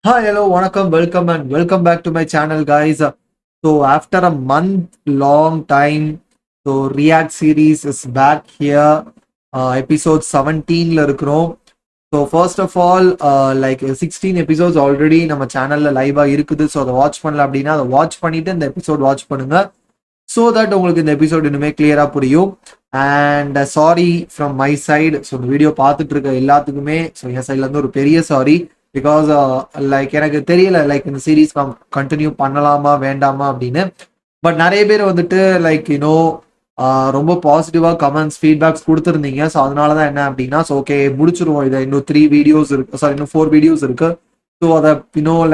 Hi, hello, வணக்கம், welcome and welcome back to my channel, guys. So after a month long time, so React series is back here. Episode 17 ல இருக்கிறோம். So first of all, like 16 episodes already நம்ம சேனல்ல லைவா இருக்குது. So அதை watch பண்ணல அப்படின்னா அதை வாட்ச் பண்ணிட்டு இந்த எபிசோட் வாட்ச் பண்ணுங்க. ஸோ தட் உங்களுக்கு இந்த எபிசோட் இன்னுமே கிளியரா புரியும். And sorry from my side. So இந்த வீடியோ பார்த்துட்டு இருக்க எல்லாத்துக்குமே ஸோ என் சைட்ல இருந்து ஒரு பெரிய சாரி. பிகாஸ் லைக் எனக்கு தெரியல லைக் இந்த சீரீஸ் கண்டினியூ பண்ணலாமா வேண்டாமா அப்படின்னு. பட் நிறைய பேர் வந்துட்டு லைக் ரொம்ப பாசிட்டிவா கமெண்ட்ஸ் ஃபீட்பேக்ஸ் கொடுத்துருந்தீங்க. ஸோ அதனால தான் என்ன அப்படின்னா ஸோ ஓகே முடிச்சிருவோம் இதை. இன்னும் 3 வீடியோஸ் இருக்கு, சாரி இன்னும் 4 வீடியோஸ் இருக்கு. ஸோ அதை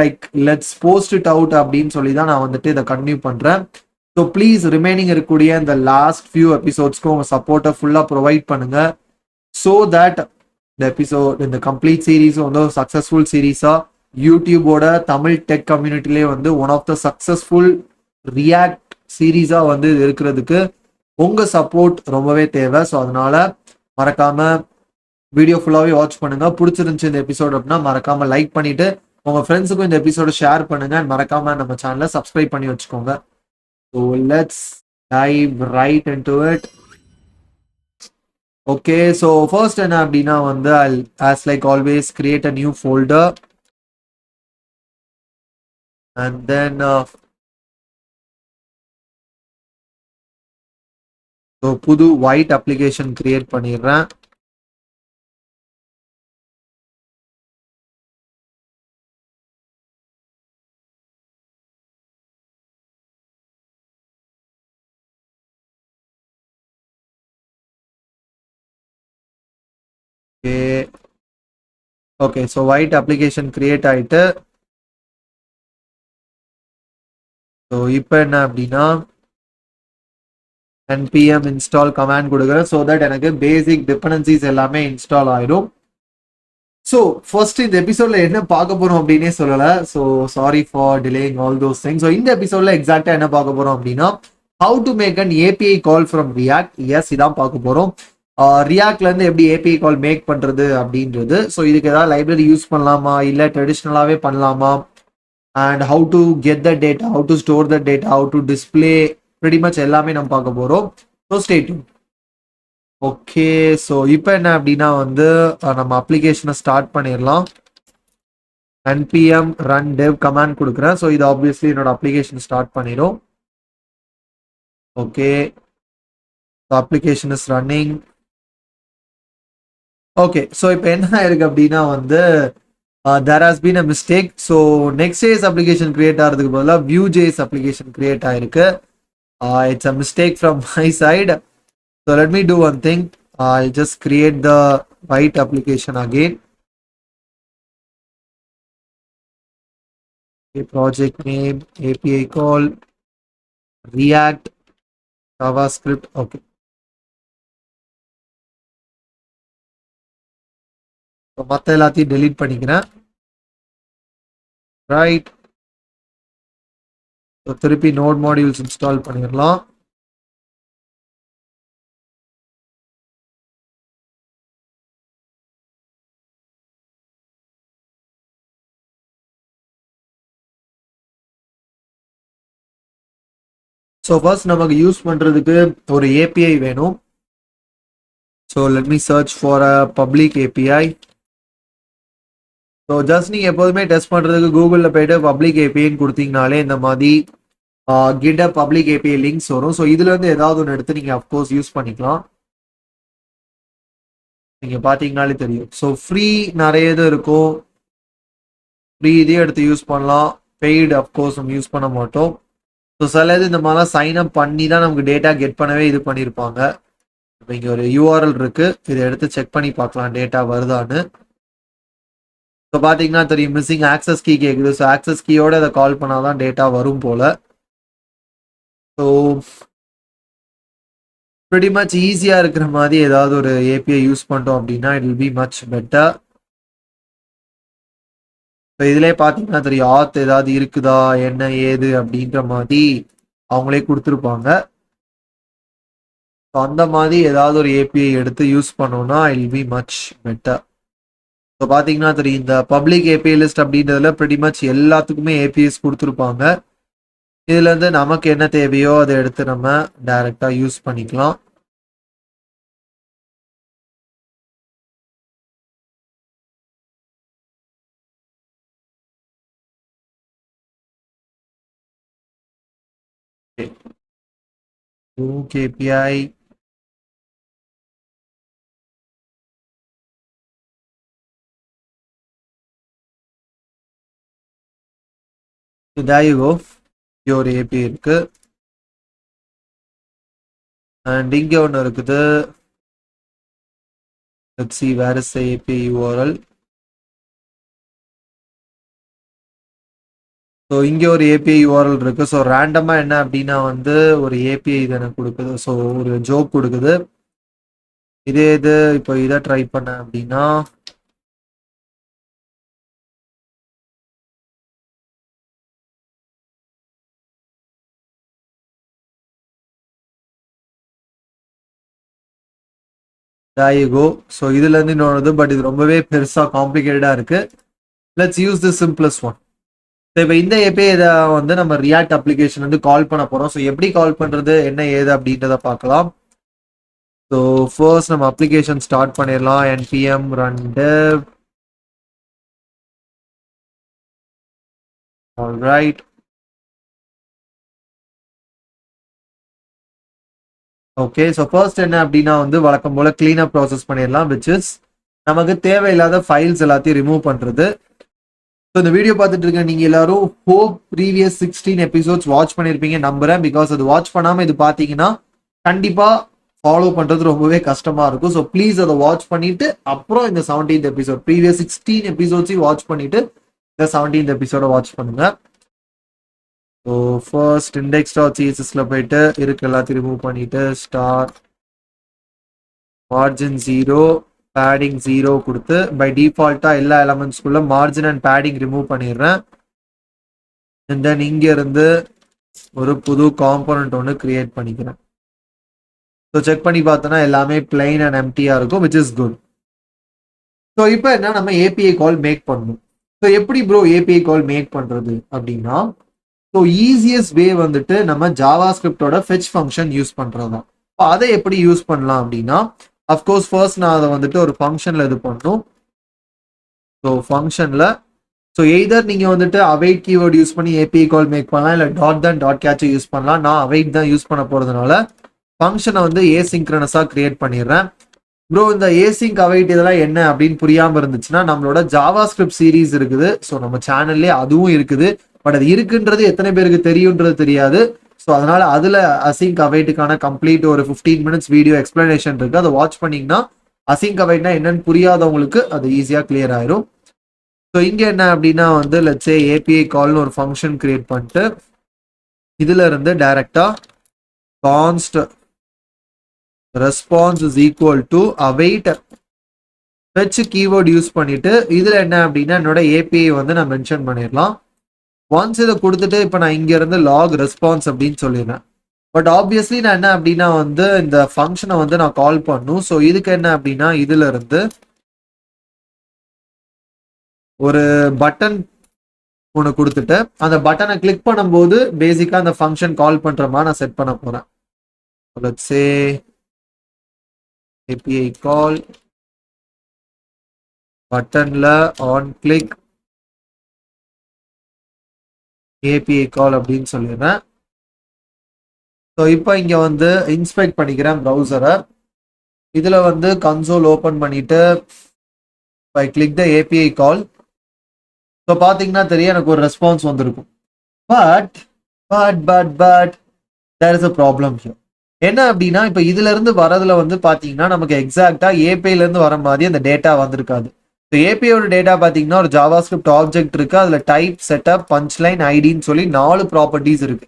like let's post it out அப்படின்னு சொல்லி தான் நான் வந்துட்டு இதை கண்டினியூ பண்றேன். ஸோ ப்ளீஸ் ரிமைனிங் இருக்கக்கூடிய இந்த லாஸ்ட் ஃபியூ எபிசோட்ஸ்க்கு உங்க சப்போர்ட்டை ஃபுல்லாக ப்ரொவைட் பண்ணுங்க. ஸோ தட் இந்த கம்ப்ளீட் சீரீஸ் வந்து சக்ஸஸ்ஃபுல் சீரீஸா யூடியூபோட தமிழ் டெக் கம்யூனிட்டிலே வந்து one of the successful React சீரீஸா வந்து இருக்கிறதுக்கு உங்க சப்போர்ட் ரொம்பவே தேவை. ஸோ அதனால மறக்காம வீடியோ ஃபுல்லாவே வாட்ச் பண்ணுங்க. பிடிச்சிருந்துச்சு இந்த எபிசோட் அப்படின்னா மறக்காம லைக் பண்ணிட்டு உங்க ஃப்ரெண்ட்ஸுக்கும் இந்த எபிசோட ஷேர் பண்ணுங்க. மறக்காம நம்ம சேனலை சப்ஸ்கிரைப் பண்ணி வச்சுக்கோங்க. So let's dive right into it. Okay, so first என்ன அப்படின்னா வந்து I'll as like always create a new folder and then so புது white application create பண்ணிடுறேன். Okay so white application create ஆயிட்டு ஸோ இப்போ என்ன அப்படின்னா npm install கமாண்ட் கொடுக்குறேன். ஸோ தட் எனக்கு பேசிக் டிபெண்டன்சிஸ் எல்லாமே இன்ஸ்டால் ஆயிடும். ஸோ ஃபர்ஸ்ட் இந்த எபிசோட்ல என்ன பார்க்க போறோம் அப்படின்னே சொல்லலை. So sorry for delaying all those things. So இந்த எபிசோட்ல எக்ஸாக்டா என்ன பார்க்க போறோம் அப்படின்னா how to make an API call from React. Yes இதான் பார்க்க போறோம். ரியாக்ட்ல இருந்து எப்படி ஏபிஐ கால் மேக் பண்றது அப்படின்றது. ஸோ இதுக்கு ஏதாவது லைப்ரரி யூஸ் பண்ணலாமா இல்லை ட்ரெடிஷ்னலாவே பண்ணலாமா, and how to get the data, how to store the data, how to display, pretty much எல்லாமே நம்ம பார்க்க போறோம். So stay tune. Okay so இப்போ என்ன அப்படின்னா வந்து நம்ம அப்ளிகேஷனை ஸ்டார்ட் பண்ணிடலாம். npm run dev கமாண்ட் கொடுக்குறேன். ஸோ இது ஆப்வியஸ்லி என்னோட அப்ளிகேஷன் ஸ்டார்ட் பண்ணிடும். Okay application is running. Okay so இப்போ என்ன ஆயிருக்கு அப்படின்னா வந்து there has been a mistake. So Next.js application create ஆகிறதுக்கு பதிலாக Vue.js அப்ளிகேஷன் கிரியேட் ஆயிருக்கு. It's a mistake from my side. So let me do one thing. I'll just create the white application again. Okay, project name, API call, React, JavaScript. Okay. So மற்ற எல்லாத்தையும் delete பண்ணிக்கிறேன். Right. So திருப்பி node modules install பண்ணிடலாம். So first நமக்கு use பண்றதுக்கு ஒரு API வேணும். So let me search for a public API. So just நீங்கள் எப்போதுமே டெஸ்ட் பண்ணுறதுக்கு கூகுளில் போயிட்டு பப்ளிக் ஏபிஐன்னு கொடுத்தீங்கனாலே இந்த மாதிரி கிட்ட பப்ளிக் ஏபிஐ லிங்க்ஸ் வரும். ஸோ இதுலேருந்து ஏதாவது ஒன்று எடுத்து நீங்கள் அஃப்கோர்ஸ் யூஸ் பண்ணிக்கலாம். நீங்கள் பார்த்தீங்கனாலே தெரியும். ஸோ ஃப்ரீ நிறைய இது இருக்கும். ஃப்ரீ இதையும் எடுத்து யூஸ் பண்ணலாம். பெய்டு அஃப்கோர்ஸ் நம்ம யூஸ் பண்ண மாட்டோம். ஸோ சில இது இந்த மாதிரிலாம் சைன் அப் பண்ணி தான் நமக்கு டேட்டா கெட் பண்ணவே இது பண்ணியிருப்பாங்க. இப்போ இங்கே ஒரு யூஆர்எல் இருக்கு, இதை எடுத்து செக் பண்ணி பார்க்கலாம் டேட்டா வருதான்னு. ஸோ பார்த்தீங்கன்னா தெரியும் மிஸ்ஸிங் ஆக்சஸ் கீ கேட்குது. ஸோ ஆக்சஸ் கீயோட அதை கால் பண்ணாதான் டேட்டா வரும் போல. ஸோ pretty much ஈஸியாக இருக்கிற மாதிரி ஏதாவது ஒரு ஏபிஐ யூஸ் பண்ணிட்டோம் அப்படின்னா it will be much better. இப்போ இதிலே பார்த்தீங்கன்னா தெரியும் ஆத் ஏதாவது இருக்குதா என்ன ஏது அப்படின்ற மாதிரி அவங்களே கொடுத்துருப்பாங்க. ஸோ அந்த மாதிரி ஏதாவது ஒரு ஏபிஐ எடுத்து யூஸ் பண்ணோம்னா it will be much better. So பார்த்தீங்கன்னா தெரியும் இந்த பப்ளிக் ஏபிஐ லிஸ்ட் அப்படின்றதுல pretty much எல்லாத்துக்குமே ஏபிஎஸ் கொடுத்துருப்பாங்க. இதுல இருந்து நமக்கு என்ன தேவையோ அதை எடுத்து நம்ம டைரக்டா யூஸ் பண்ணிக்கலாம். KPI there you go. ஒரு ஏபி இருக்கு அண்ட் இங்க ஒன்று இருக்குது. let's see where is the API URL. So இங்கே ஒரு ஏபிஐ URL இருக்கு. ஸோ ரேண்டமாக என்ன அப்படின்னா வந்து ஒரு ஏபிஐ இது எனக்கு கொடுக்குது. ஸோ ஒரு ஜோக் கொடுக்குது. இதே இது இப்போ இதை ட்ரை பண்ண அப்படின்னா there you go. ஸோ இதுல இருந்து இன்னொன்று, பட் இது ரொம்பவே பெருசா காம்ப்ளிகேட்டடா இருக்கு. Let's use the simplest one. இப்போ இந்த ஏபிஐ இதை வந்து நம்ம ரியாக்ட் அப்ளிகேஷன் வந்து கால் பண்ண போறோம். ஸோ எப்படி கால் பண்றது என்ன ஏது அப்படின்றத பார்க்கலாம். ஸோ ஃபர்ஸ்ட் நம்ம அப்ளிகேஷன் ஸ்டார்ட் பண்ணிடலாம். npm run dev. alright. Okay, so first என்ன அப்படின்னா வந்து வழக்கம் போல கிளீனப் ப்ராசஸ் பண்ணிடலாம், விச் இஸ் நமக்கு தேவையில்லாத ஃபைல்ஸ் எல்லாத்தையும் ரிமூவ் பண்றது. ஸோ இந்த வீடியோ பார்த்துட்டு இருக்க நீங்க எல்லாரும் ஹோப் ப்ரீவியஸ் 16 எபிசோட்ஸ் வாட்ச் பண்ணிருப்பீங்க நம்புறேன். பிகாஸ் அது வாட்ச் பண்ணாம இது பாத்தீங்கன்னா கண்டிப்பா ஃபாலோ பண்றது ரொம்பவே கஷ்டமா இருக்கும். ஸோ ப்ளீஸ் அதை வாட்ச் பண்ணிட்டு அப்புறம் இந்த 17th எபிசோட் ப்ரீவியஸ் 16 எபிசோட்ஸையும் வாட்ச் பண்ணிட்டு இந்த 17th எபிசோட வாட்ச் பண்ணுங்க. ஸோ ஃபர்ஸ்ட் index.cssல போயிட்டு இருக்கு எல்லாத்தையும் ரிமூவ் பண்ணிட்டு ஸ்டார் மார்ஜின் 0 பேடிங் 0 கொடுத்து பை டிஃபால்ட்டா எல்லா எலமெண்ட்ஸ்குள்ள மார்ஜின் அண்ட் பேடிங் ரிமூவ் பண்ணிடுறேன். அண்ட் தென் இங்க இருந்து ஒரு புது காம்போனன்ட் ஒன்று கிரியேட் பண்ணிக்கிறேன். ஸோ செக் பண்ணி பார்த்தோன்னா எல்லாமே பிளைன் அண்ட் எம்டியா இருக்கும், விச் இஸ் குட். ஸோ இப்போ என்ன நம்ம ஏபிஐ கால் மேக் பண்ணணும். ஸோ எப்படி ப்ரோ ஏபிஐ கால் மேக் பண்றது அப்படின்னா, ஸோ ஈஸியஸ்ட் வே வந்துட்டு நம்ம ஜாவா ஸ்கிரிப்டோட ஃபெச் ஃபங்க்ஷன் யூஸ் பண்றது தான். இப்போ அதை எப்படி யூஸ் பண்ணலாம் அப்படின்னா, அஃப்கோர்ஸ் ஃபர்ஸ்ட் நான் அதை வந்துட்டு ஒரு ஃபங்க்ஷன்ல இது பண்ணணும். ஸோ ஃபங்க்ஷன்ல ஸோ எய்தர் நீங்க வந்துட்டு அவைட் கீவேர்ட் யூஸ் பண்ணி ஏபிஐ கால் மேக் பண்ணலாம், இல்லை டாட் கேட்சை யூஸ் பண்ணலாம். நான் அவைட் தான் யூஸ் பண்ண போறதுனால ஃபங்க்ஷனை வந்து ஏசிங்க்ரனஸா கிரியேட் பண்ணிடுறேன். ப்ரோ இந்த ஏசிங்க் அவைட் இதெல்லாம் என்ன அப்படின்னு புரியாம இருந்துச்சுன்னா நம்மளோட ஜாவா ஸ்கிரிப்ட் சீரீஸ் இருக்குது. ஸோ நம்ம சேனல்லே அதுவும் இருக்குது. பட் அது இருக்குன்றது எத்தனை பேருக்கு தெரியுன்றது தெரியாது. ஸோ அதனால அதுல அசிங்க் அவைட்டுக்கான கம்ப்ளீட் ஒரு 15 minutes வீடியோ எக்ஸ்பிளனேஷன் இருக்கு. அதை வாட்ச் பண்ணீங்கன்னா அசிங்க் அவைட்னா என்னன்னு புரியாதவங்களுக்கு அது ஈஸியா கிளியர் ஆயிரும். ஸோ இங்க என்ன அப்படின்னா வந்து லெட்ஸ் சே ஏபிஐ கால்னு ஒரு ஃபங்க்ஷன் கிரியேட் பண்ணிட்டு இதுல இருந்து டைரக்டா const response is equal to await fetch keyword use பண்ணிட்டு இதுல என்ன அப்படின்னா என்னோட ஏபிஐ வந்து நான் மென்ஷன் பண்ணிடலாம். ஒன்ஸ் இதை கொடுத்துட்டு இப்போ நான் இங்க இருந்து லாக் ரெஸ்பான்ஸ் அப்படின்னு சொல்லிடுறேன். பட் ஆப்வியஸ்லி நான் என்ன அப்படின்னா வந்து இந்த ஃபங்க்ஷனை வந்து நான் கால் பண்ணும். ஸோ இதுக்கு என்ன அப்படின்னா இதுல இருந்து ஒரு பட்டன் ஒன்று கொடுத்துட்டு அந்த பட்டனை கிளிக் பண்ணும்போது பேசிக்கா அந்த ஃபங்க்ஷன் கால் பண்ற மாதிரி நான் செட் பண்ண போறேன். let's say API call பட்டன்ல ஆன் கிளிக் API கால் அப்படின்னு சொல்லிடுறேன். ஸோ இப்போ இங்க வந்து இன்ஸ்பெக்ட் பண்ணிக்கிறேன் ப்ரௌசரை. இதுல வந்து கன்சோல் ஓபன் பண்ணிட்டு I click the API call. So பாத்தீங்கன்னா தெரியும் எனக்கு ஒரு ரெஸ்பான்ஸ் வந்திருக்கும். But but but but there is a problem here. என்ன அப்படின்னா இப்போ இதுல இருந்து வரதுல வந்து பாத்தீங்கன்னா நமக்கு எக்ஸாக்டா ஏபிஐல இருந்து வர மாதிரி அந்த டேட்டா வந்திருக்காது. ஸோ ஏபிஐயோட டேட்டா பாத்தீங்கன்னா ஒரு ஜாவா ஸ்கிரிப்ட் ஆப்ஜெக்ட் இருக்கு. அதுல டைப், செட்டப், பஞ்ச் லைன், ஐடின்னு சொல்லி 4 ப்ராப்பர்ட்டிஸ் இருக்கு.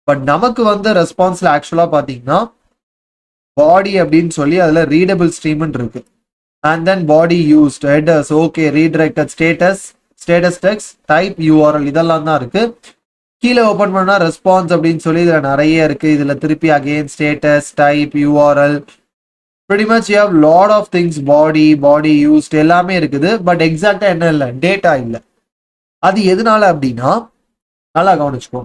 பட் நமக்கு வந்த ரெஸ்பான்ஸ்ல ஆக்சுவலா பாத்தீங்கன்னா பாடி அப்படின்னு சொல்லி அதுல ரீடபிள் ஸ்ட்ரீம்னு இருக்கு. And then body used, headers, okay, redirected, status text, type, URL இதெல்லாம் தான் இருக்கு. கீழே ஓபன் பண்ணா ரெஸ்பான்ஸ் அப்படின்னு சொல்லி இதுல நிறைய இருக்கு. இதுல திருப்பி again status, type, URL, pretty much you have lot of things, body used எல்லாமே இருக்குது. பட் எக்ஸாக்டா என்ன இல்லை, டேட்டா இல்லை. அது எதனால அப்படின்னா, நல்லா கவனிச்சுக்கோ,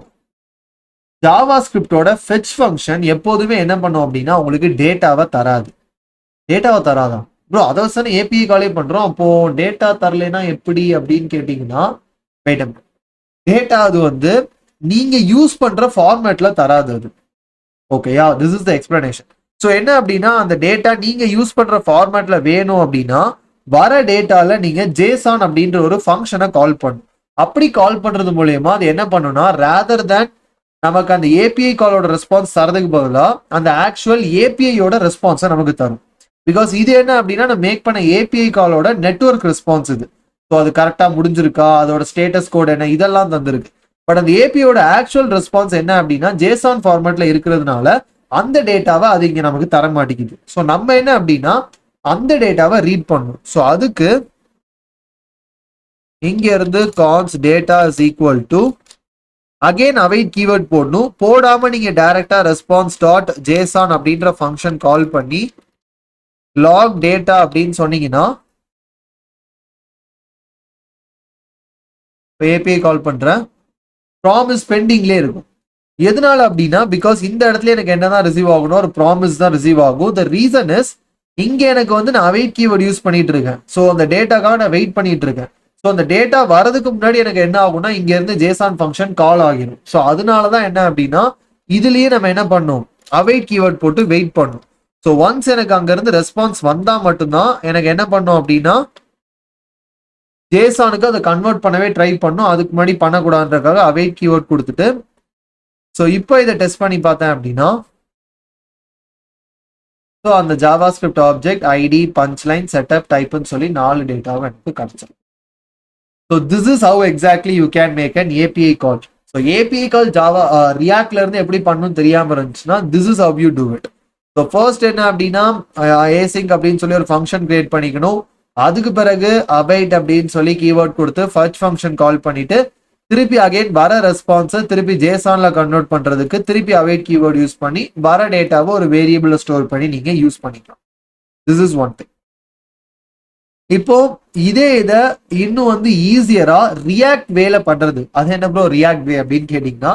ஜாவா ஸ்கிரிப்டோட ஃபெச் ஃபங்க்ஷன் எப்போதுமே என்ன பண்ணும் அப்படின்னா உங்களுக்கு டேட்டாவை தராதான் ப்ரோ. அதை வச்சு ஏபிஐ காலே பண்றோம். அப்போ டேட்டா தரலைன்னா எப்படி அப்படின்னு கேட்டீங்கன்னா, டேட்டா அது வந்து நீங்க யூஸ் பண்ற ஃபார்மேட்ல தராது அது. ஓகேயா, this is the explanation. So என்ன அப்படின்னா, அந்த டேட்டா நீங்க யூஸ் பண்ற ஃபார்மேட்ல வேணும் அப்படின்னா வர டேட்டால நீங்க ஜேசான் அப்படின்ற ஒரு ஃபங்க்ஷனை கால் பண்ணும். அப்படி கால் பண்றது மூலயமா அது என்ன பண்ணும்னா, ரேதர் தேன் நமக்கு அந்த ஏபிஐ காலோட ரெஸ்பான்ஸ் தரதுக்கு பதிலாக அந்த ஆக்சுவல் ஏபிஐயோட ரெஸ்பான்ஸை நமக்கு தரும். பிகாஸ் இது என்ன அப்படின்னா, நம்ம மேக் பண்ண ஏபிஐ காலோட நெட்வொர்க் ரெஸ்பான்ஸ் இது. ஸோ அது கரெக்டாக முடிஞ்சிருக்கா, அதோட ஸ்டேட்டஸ் கோட் என்ன, இதெல்லாம் தந்திருக்கு. பட் அந்த ஏபிஐயோட ஆக்சுவல் ரெஸ்பான்ஸ் என்ன அப்படின்னா ஜேசான் ஃபார்மேட்ல இருக்கிறதுனால அந்த டேட்டாவை அது இங்க நமக்கு தர மாட்டேங்குது. ஸோ நம்ம என்ன அப்படின்னா அந்த டேட்டாவை ரீட் பண்ணணும். ஸோ அதுக்கு இங்க இருந்து const data is equal to again await keyword போடணும். போடாம நீங்க டைரக்டா ரெஸ்பான்ஸ் டாட் ஜேசான் அப்படின்ற ஃபங்க்ஷன் கால் பண்ணி லாக் டேட்டா அப்படின்னு சொன்னீங்கன்னா, ஏபிஐ கால் பண்றேன், ப்ராமிஸ் பெண்டிங்லேயே இருக்கும். எதனால அப்படின்னா, பிகாஸ் இந்த இடத்துல எனக்கு என்னதான் ரிசீவ் ஆகணும், ஒரு ப்ராமிஸ் தான் ரிசீவ் ஆகும். த ரீசன் இஸ், இங்க எனக்கு வந்து நான் வெயிட் கீவேர்ட் யூஸ் பண்ணிட்டு இருக்கேன். ஸோ அந்த டேட்டாக்காக நான் வெயிட் பண்ணிட்டு இருக்கேன். ஸோ அந்த டேட்டா வரதுக்கு முன்னாடி எனக்கு என்ன ஆகும்னா, இங்க இருந்து ஜேசான் ஃபங்க்ஷன் கால் ஆகிடும். ஸோ அதனாலதான் என்ன அப்படின்னா, இதுலயே நம்ம என்ன பண்ணோம், அவைட் கீவேர்ட் போட்டு வெயிட் பண்ணும். ஸோ ஒன்ஸ் எனக்கு அங்க இருந்து ரெஸ்பான்ஸ் வந்தா மட்டும்தான் எனக்கு என்ன பண்ணும் அப்படின்னா ஜேசானுக்கு அதை கன்வெர்ட் பண்ணவே ட்ரை பண்ணும். அதுக்கு முன்னாடி பண்ணக்கூடாதுன்றதுக்காக அவைட் கீவேர்ட் கொடுத்துட்டு, ஸோ இப்போ இதை டெஸ்ட் பண்ணி பார்த்தேன் அப்படின்னா, ஸோ அந்த JavaScript object ID punchline setup டைப்னு சொல்லி 4 டேட்டாவை எனக்கு கிடைச்சிடும். So this is how exactly you can make an API call. So API call Java ரியாக்ட்ல இருந்து எப்படி பண்ணணும்னு தெரியாம இருந்துச்சுன்னா, this is how you do it. So first என்ன அப்படின்னா, ஏசிங் அப்படின்னு சொல்லி ஒரு ஃபங்க்ஷன் கிரியேட் பண்ணிக்கணும். அதுக்கு பிறகு அவைட் அப்படின்னு சொல்லி கீவேர்ட் கொடுத்து ஃபர்ஸ்ட் ஃபங்க்ஷன் கால் பண்ணிட்டு திருப்பி அகைன் வர ரெஸ்பான்ஸை திருப்பி ஜேசான்ல கன்வெர்ட் பண்றதுக்கு திருப்பி அவைட் கீவேர்ட் யூஸ் பண்ணி வர டேட்டாவை ஒரு வேரியபிள் ஸ்டோர் பண்ணி நீங்க யூஸ் பண்ணிக்கலாம். This is one thing. இப்போ இதை இன்னும் வந்து ஈஸியரா ரியாக்ட் வேல பண்றது. அது என்ன ப்ரோ ரியாக்ட் வே அப்படின்னு கேட்டீங்கன்னா,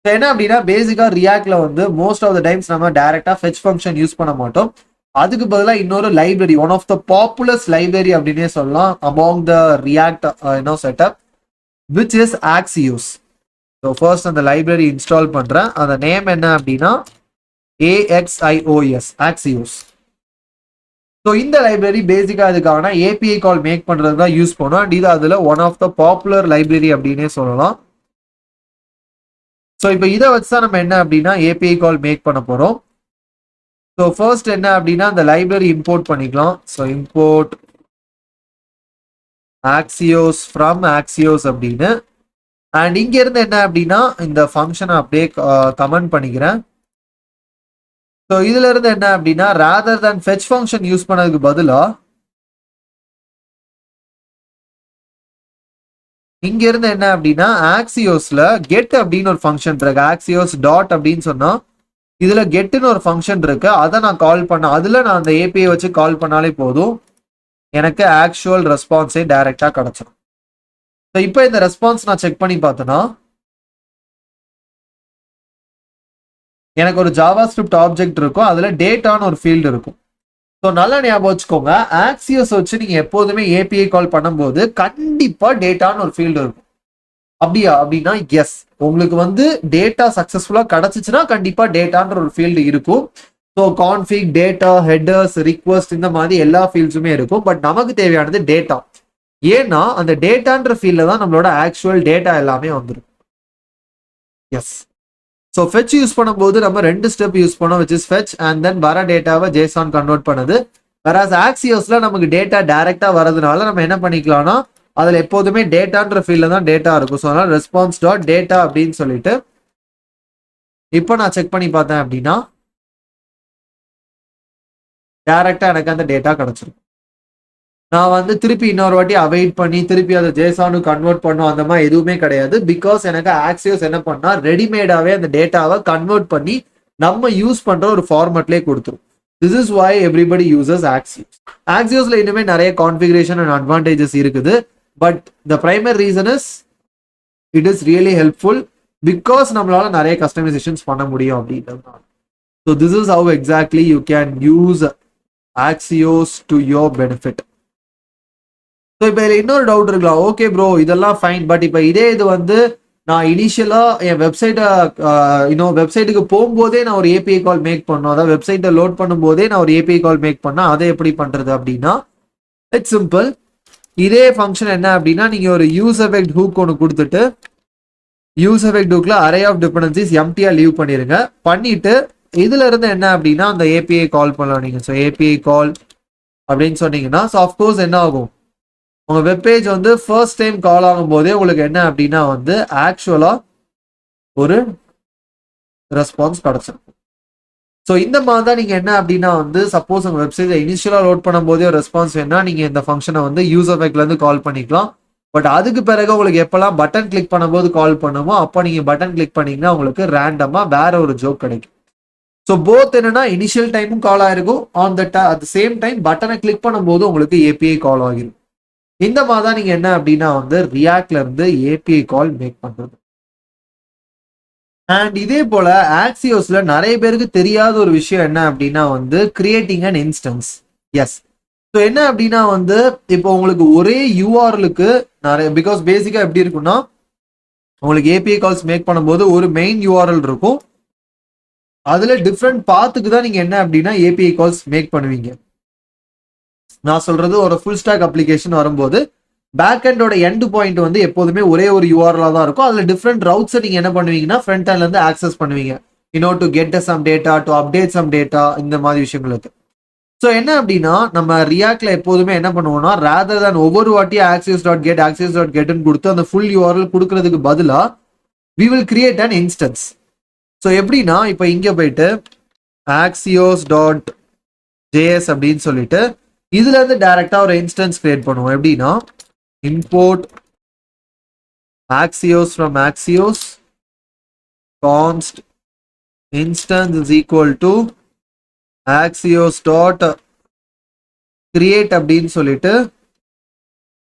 என்ன அப்படின்னா பேசிக்கா ரியாக்ட்ல வந்து மோஸ்ட் ஆஃப் த டைம்ஸ் நம்ம டைரக்டா ஃபெச் ஃபங்க்ஷன் யூஸ் பண்ண மாட்டோம். அதுக்கு பதிலாக இன்னொரு library, one of the popular library அப்படின்னே சொல்லலாம் among the React setup, which is Axios. So first அந்த லைப்ரரி இன்ஸ்டால் பண்றேன். அந்த நேம் என்ன அப்படின்னா AXIOS, ஆக்சியோஸ். ஸோ இந்த லைப்ரரி பேசிக்கா இதுக்கான ஏபிஐ கால் மேக் பண்றது தான் யூஸ் பண்ணும். அண்ட் இது அதுல one of the popular library அப்படின்னே சொல்லலாம். ஸோ இப்போ இதை வச்சு தான் நம்ம என்ன அப்படின்னா ஏபிஐ கால் மேக் பண்ண போறோம். ஸோ ஃபர்ஸ்ட் என்ன அப்படின்னா அந்த லைப்ரரி இம்போர்ட் பண்ணிக்கலாம். So import Axios from Axios அப்படின்னு. அண்ட் இங்க இருந்து என்ன அப்படின்னா இந்த ஃபங்க்ஷனை அப்படியே கமெண்ட் பண்ணிக்கிறேன். ஸோ இதுல இருந்து என்ன அப்படின்னா, rather than fetch function use பண்ணதுக்கு பதிலா இங்க இருந்து என்ன அப்படின்னா ஆக்சியோஸ்ல கெட் அப்படின்னு ஒரு ஃபங்க்ஷன் இருக்கு. ஆக்சியோஸ் டாட் அப்படின்னு சொன்னா இதுல கெட்னு ஒரு ஃபங்க்ஷன் இருக்கு. அதை நான் கால் பண்ண, அதுல நான் அந்த ஏபிஐ வச்சு கால் பண்ணாலே போதும், எனக்கு ஆக்சுவல் ரெஸ்பான்ஸே டைரக்டா கிடைச்சிடும். ஸோ இப்போ இந்த ரெஸ்பான்ஸ் நான் செக் பண்ணி பார்த்தேன்னா எனக்கு ஒரு ஜாவா ஸ்கிரிப்ட் ஆப்ஜெக்ட் இருக்கும், அதுல டேட்டான்னு ஒரு ஃபீல்டு இருக்கும். ஸோ நல்லா ஞாபகம் வச்சுக்கோங்க, ஆக்சியோஸ் வச்சு நீங்க எப்போதுமே ஏபிஐ கால் பண்ணும்போது கண்டிப்பா டேட்டான்னு ஒரு ஃபீல்டு இருக்கும். அப்படியா அப்படின்னா எஸ், உங்களுக்கு வந்து டேட்டா சக்சஸ்ஃபுல்லா கிடைச்சிச்சுன்னா கண்டிப்பா டேட்டான்ற ஒரு ஃபீல்டு இருக்கும். So config, data, headers, request இந்த மாதிரி எல்லா ஃபீல்ட்ஸுமே இருக்கும். பட் நமக்கு தேவையானது டேட்டா. ஏன்னா அந்த டேட்டான்ற ஃபீல்ட்ல தான் நம்மளோட ஆக்சுவல் டேட்டா எல்லாமே வந்துடும். எஸ். ஸோ ஃபெச் யூஸ் பண்ணும்போது நம்ம 2 ஸ்டெப் யூஸ் பண்ணோம், which is fetch and then வர டேட்டாவை ஜேசான் கன்வெர்ட் பண்ணுது. வேறாஸ் ஆக்சியோஸ்ல நமக்கு டேட்டா டைரக்டா வரதுனால நம்ம என்ன பண்ணிக்கலாம்னா அதுல எப்போதுமே டேட்டான்ற ஃபீல்ட்ல தான் டேட்டா இருக்கும். ஸோ அதனால ரெஸ்பான்ஸ் டாட் டேட்டா அப்படின்னு சொல்லிட்டு இப்போ நான் செக் பண்ணி பார்த்தேன் அப்படின்னா டைரக்டா எனக்கு அந்த டேட்டா கிடைச்சிருக்கும். நான் வந்து திருப்பி இன்னொரு வாட்டி அவைட் பண்ணி திருப்பி அதை ஜேசானு கன்வெர்ட் பண்ணும் அந்த மாதிரி எதுவுமே கிடையாது. பிகாஸ் எனக்கு ஆக்சியோஸ் என்ன பண்ணா ரெடிமேடாவே அந்த டேட்டாவை கன்வெர்ட் பண்ணி நம்ம யூஸ் பண்ற ஒரு ஃபார்மேட்லேயே கொடுத்துரும். This is why everybody uses Axios. Axiosல இன்னுமே நிறைய கான்ஃபிகரேஷன் அண்ட் அட்வான்டேஜஸ் இருக்குது. But the primary reason is it is really helpful because நம்மளால நிறைய கஸ்டமைசேஷன்ஸ் பண்ண முடியும் அப்படின்றதுனால. So this is have exactly you can use Axios to your benefit. So இப்போ இதில் இன்னொரு டவுட் இருக்கலாம். ஓகே ப்ரோ இதெல்லாம் ஃபைன், பட் இப்போ இதே இது வந்து நான் இனிஷியலாக என் வெப்சைட்டுக்கு போகும்போதே நான் ஒரு ஏபிஐ கால் மேக் பண்ணணும், அதாவது வெப்சைட்டை லோட் பண்ணும்போதே நான் ஒரு ஏபிஐ கால் மேக் பண்ணால் அதை எப்படி பண்ணுறது அப்படின்னா இட்ஸ் சிம்பிள். இதே ஃபங்க்ஷன் என்ன அப்படின்னா நீங்கள் ஒரு யூஸ் எஃபெக்ட் ஹூக் ஒன்று கொடுத்துட்டு யூஸ் எஃபெக்ட் ஹூக்கில் அரே ஆஃப் டிபெண்டன்சிஸ் எம்டியாக லீவ் பண்ணிடுங்க. பண்ணிட்டு இதுல இருந்து என்ன அப்படின்னா அந்த ஏபிஐ கால் பண்ணலாம் நீங்க. ஸோ ஏபிஐ கால் அப்படின்னு சொன்னீங்கன்னா ஸோ அஃப்கோர்ஸ் என்ன ஆகும், உங்க வெப்பேஜ் வந்து ஃபர்ஸ்ட் டைம் கால் ஆகும் போதே உங்களுக்கு என்ன அப்படின்னா வந்து ஆக்சுவலா ஒரு ரெஸ்பான்ஸ் கிடைச்சிருக்கும். ஸோ இந்த மாதிரி தான் நீங்க என்ன அப்படின்னா வந்து சப்போஸ் உங்க வெப்சைட் இனிஷியலா லோட் பண்ணும் போதே ஒரு ரெஸ்பான்ஸ் வேணா நீங்க இந்த ஃபங்க்ஷனை வந்து யூஸ் எஃபெக்ட்ல இருந்து கால் பண்ணிக்கலாம். பட் அதுக்கு பிறகு உங்களுக்கு எப்பெல்லாம் பட்டன் கிளிக் பண்ணும்போது கால் பண்ணுமோ அப்போ நீங்க பட்டன் கிளிக் பண்ணீங்கன்னா உங்களுக்கு ரேண்டமா வேற ஒரு ஜோக் கிடைக்கும். ஸோ போத் என்னன்னா இனிஷியல் டைமும் கால் ஆயிருக்கும், on the at same time பட்டனை கிளிக் பண்ணும்போது உங்களுக்கு ஏபிஐ கால் ஆகிரும். இந்த மாதிரி தான் நீங்க என்ன அப்படின்னா வந்து ரியாக்ட்ல இருந்து ஏபிஐ கால் மேக் பண்றது. அண்ட் இதே போல ஆக்சியோஸ்ல நிறைய பேருக்கு தெரியாத ஒரு விஷயம் என்ன அப்படின்னா வந்து creating an instance. Yes, so என்ன அப்படின்னா வந்து இப்போ உங்களுக்கு ஒரே யூஆர்எலுக்கு நிறைய, பிகாஸ் பேசிக்கா எப்படி இருக்குன்னா உங்களுக்கு ஏபிஐ கால்ஸ் மேக் பண்ணும்போது ஒரு மெயின் யூஆர்எல் இருக்கும், அதுல டிஃப்ரெண்ட் பாத்துக்கு தான் நீங்க என்ன அப்படின்னா ஏபிஐ கால்ஸ் மேக் பண்ணுவீங்க. நான் சொல்றது ஒரு ஃபுல் ஸ்டாக் அப்ளிகேஷன் வரும்போது பேக் எண்டோட எண்ட் பாயிண்ட் வந்து எப்போதுமே ஒரே ஒரு யூஆர்எலா தான் இருக்கும். அதுல டிஃப்ரெண்ட் ரவுட்ஸை நீங்க என்ன பண்ணுவீங்கன்னா ஃப்ரண்ட் எண்ட்ல இருந்து ஆக்சஸ் பண்ணுவீங்க, to get some data, to update some data, இந்த மாதிரி விஷயங்களுக்கு. ஸோ என்ன அப்படின்னா நம்ம ரியாக்ட்ல எப்போதுமே என்ன பண்ணுவோம்னா ரேதர் தான் ஒவ்வொரு வாட்டியும் ஆக்சியஸ்.கெட்னு கொடுத்து அந்த ஃபுல் யூஆர்எல் கொடுக்கறதுக்கு பதிலா we will create an instance. So எப்படின்னா இப்போ இங்க போயிட்டு axios.js அப்படின்னு சொல்லிட்டு இதுல இருந்து டைரக்டா ஒரு இன்ஸ்டன்ஸ் கிரியேட் பண்ணுவோம். எப்படின்னா import axios from axios const instance is equal to axios.create அப்படின்னு சொல்லிட்டு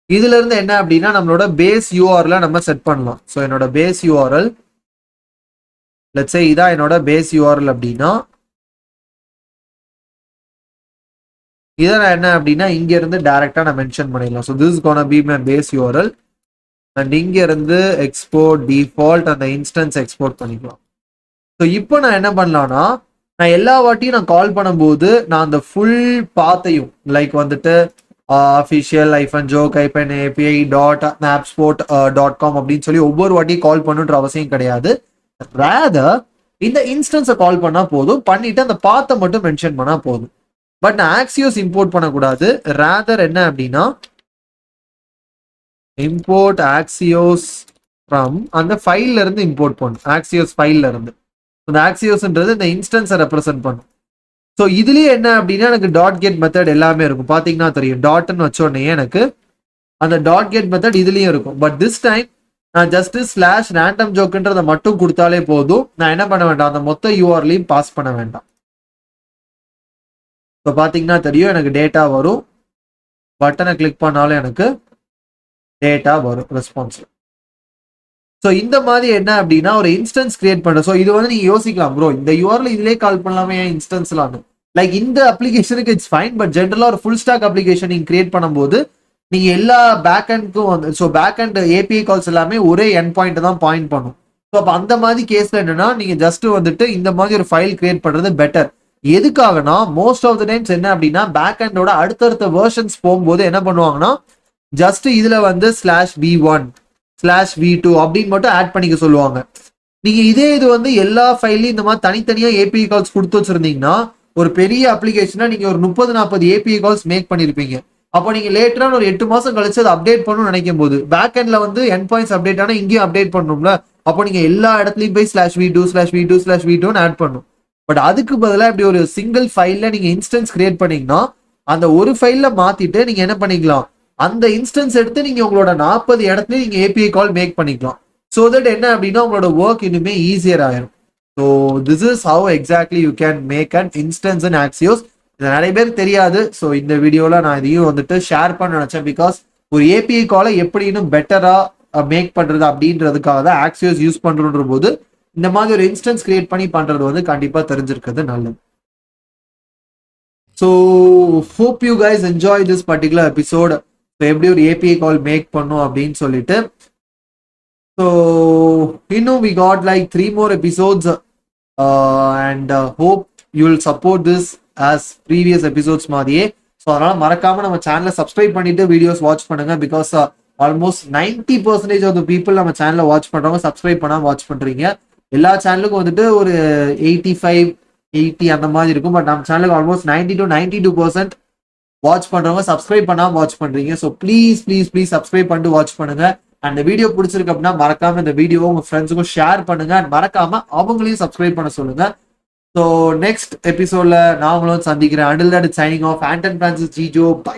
இதுல இருந்து என்ன அப்படின்னா நம்மளோட பேஸ் யூஆர்எல் நம்ம செட் பண்ணலாம். ஸோ என்னோட பேஸ் யூஆர்எல் let's say இதான் என்னோட பேஸ் யூஆர்எல் அப்படின்னா இதை நான் என்ன அப்படின்னா இங்க இருந்து டைரக்டா நான் மென்ஷன் பண்ணிடலாம். So this is gonna be my base URL and இங்க இருந்து எக்ஸ்போர்ட் டிஃபால்ட் அந்த இன்ஸ்டன்ஸ் எக்ஸ்போர்ட் பண்ணிக்கலாம். ஸோ இப்போ நான் என்ன பண்ணலாம்னா நான் எல்லா வாட்டியும் நான் கால் பண்ணும்போது நான் அந்த ஃபுல் பாத்தையும் லைக் வந்துட்டு official-joke-api.appsport.com அப்படின்னு சொல்லி ஒவ்வொரு வாட்டியும் கால் பண்ணுன்ற அவசியம் கிடையாது. ரேதர் இந்த இன்ஸ்டன்ஸை கால் பண்ணா போதும், பண்ணிட்டு அந்த பாத்தை மட்டும் மென்ஷன் பண்ணா போதும். பட் நான் ஆக்சியோஸ் இம்போர்ட் பண்ணக்கூடாது. ரேதர் என்ன அப்படின்னா இம்போர்ட் ஆக்சியோஸ் ஃப்ரம் அந்த ஃபைல்ல இருந்து இம்போர்ட் பண்ணும். ஆக்சியோஸ் ஃபைல்ல இருந்து அந்த ஆக்சியோஸ்ன்றது இந்த இன்ஸ்டன்ஸை ரெப்ரசென்ட் பண்ணும். ஸோ இதுலயே என்ன அப்படின்னா எனக்கு டாட் கெட் மெத்தட் எல்லாமே இருக்கும். பாத்தீங்கன்னா தெரியும் டாட்னு வச்சோடனே எனக்கு அந்த டாட் கெட் மெத்தட் இதுலயும் இருக்கும். பட் திஸ் டைம் நான் ஜஸ்ட் ஸ்லாஷ் ரேண்டம் ஜோக்குன்றதை மட்டும் கொடுத்தாலே போதும். நான் என்ன பண்ண வேண்டாம், அந்த மொத்த யூஆர்லையும் பாஸ் பண்ண வேண்டாம். இப்போ பாத்தீங்கன்னா தெரியும் எனக்கு டேட்டா வரும். பட்டனை கிளிக் பண்ணாலும் எனக்கு டேட்டா வரும் ரெஸ்பான்ஸ். ஸோ இந்த மாதிரி என்ன அப்படின்னா ஒரு இன்ஸ்டன்ஸ் கிரியேட் பண்ண. ஸோ இது வந்து நீங்க யோசிக்கலாம், ப்ரோ இந்த யூஆர்ல இதுலேயே கால் பண்ணலாமே ஏன் இன்ஸ்டன்ஸ்லாம். லைக் இந்த அப்ளிகேஷனுக்கு இட்ஸ் ஃபைன், பட் ஜென்ரலா ஒரு ஃபுல் ஸ்டாக் அப்ளிகேஷன் நீங்க கிரியேட் பண்ணும்போது நீங்க எல்லா பேக் அண்ட்க்கும் வந்து so back end API calls எல்லாமே ஒரே என் பாயிண்ட் தான் பாயிண்ட் பண்ணும். ஸோ அப்போ அந்த மாதிரி கேஸ்ல என்னன்னா நீங்க ஜஸ்ட் வந்துட்டு இந்த மாதிரி ஒரு ஃபைல் கிரியேட் பண்றது பெட்டர். எதுக்காகனா மோஸ்ட் ஆஃப் த டைம்ஸ் என்ன அப்படின்னா பேக் அண்டோட அடுத்தடுத்த வெர்ஷன்ஸ் போகும்போது என்ன பண்ணுவாங்கன்னா ஜஸ்ட் இதுல வந்து /v1/v2 அப்படின்னு மட்டும் ஆட் பண்ணிக்க சொல்லுவாங்க. நீங்க இதே இது வந்து எல்லா ஃபைல்லையும் இந்த மாதிரி தனித்தனியா ஏபிஐ கால்ஸ் கொடுத்து வச்சிருந்தீங்கன்னா ஒரு பெரிய அப்ளிகேஷனா நீங்க ஒரு 30-40 ஏபிஐ கால்ஸ் மேக் பண்ணிருப்பீங்க. அப்போ நீங்க லேட்டரா ஒரு 8 மாசம் கழிச்சு அதை அப்டேட் பண்ணணும்னு நினைக்கும் போது பேக் எண்ட்ல வந்து என் பாயிண்ட்ஸ் அப்டேட் ஆனா இங்கேயும் அப்டேட் பண்ணணும்ல. அப்போ நீங்க எல்லா இடத்துலயும் போய் /v2/v2/v2 ஆட் பண்ணும். பட் அதுக்கு பதிலாக இப்படி ஒரு சிங்கிள் ஃபைல்ல நீங்க இன்ஸ்டன்ஸ் கிரியேட் பண்ணீங்கன்னா அந்த ஒரு ஃபைல்ல மாத்திட்டு நீங்க என்ன பண்ணிக்கலாம், அந்த இன்ஸ்டன்ஸ் எடுத்து நீங்க உங்களோட 40 இடத்துல நீங்க ஏபிஐ கால் மேக் பண்ணிக்கலாம். ஸோ தட் என்ன அப்படின்னா உங்களோட ஒர்க் இன்னுமே ஈஸியர் ஆயிரும். So this is how exactly you can make an instance in Axios. இது நிறைய பேருக்கு தெரியாது. ஸோ இந்த வீடியோல நான் இதையும் வந்துட்டு ஷேர் பண்ண நினைச்சேன். பிகாஸ் ஒரு ஏபிஐ காலை எப்படி இன்னும் பெட்டரா மேக் பண்றது அப்படின்றதுக்காக தான் ஆக்சியோஸ் யூஸ் பண்றோன்ற போது இந்த மாதிரி ஒரு இன்ஸ்டன்ஸ் கிரியேட் பண்ணி பண்றது வந்து கண்டிப்பா தெரிஞ்சிருக்கிறது நல்லது. So hope you guys enjoy this particular episode. எப்படி ஒரு ஏபிஐ கால் மேக் பண்ணும் அப்படின்னு சொல்லிட்டு. ஸோ இன்னும் we got like 3 more episodes and hope you will support this as previous episodes மாதிரியே. ஸோ அதனால மறக்காம நம்ம சேனலை சப்ஸ்கிரைப் பண்ணிட்டு வீடியோஸ் வாட்ச் பண்ணுங்க. Because almost 90% of the people நம்ம சேனலை வாட்ச் பண்றவங்க சப்ஸ்கிரைப் பண்ணாம வாட்ச் பண்றீங்க. எல்லா சேனலுக்கும் வந்துட்டு ஒரு 85 80 அந்த மாதிரி இருக்கும். பட் நம்ம சேனலுக்கு ஆல்மோஸ்ட் 90 to 92% வாட்ச் பண்றவங்க சப்ஸ்கிரைப் பண்ணாம வாட்ச் பண்றீங்க. So please please please subscribe பண்ணிட்டு வாட்ச் பண்ணுங்க. அந்த வீடியோ பிடிச்சிருக்கு அப்படின்னா மறக்காம இந்த வீடியோ உங்க ஃப்ரெண்ட்ஸுக்கும் ஷேர் பண்ணுங்க. அண்ட் மறக்காம அவங்களையும் சப்ஸ்கிரைப் பண்ண சொல்லுங்க. ஸோ நெக்ஸ்ட் எபிசோட்ல நான் உங்களும் சந்திக்கிறேன். Until that signing off Anton Francis Jijo. By.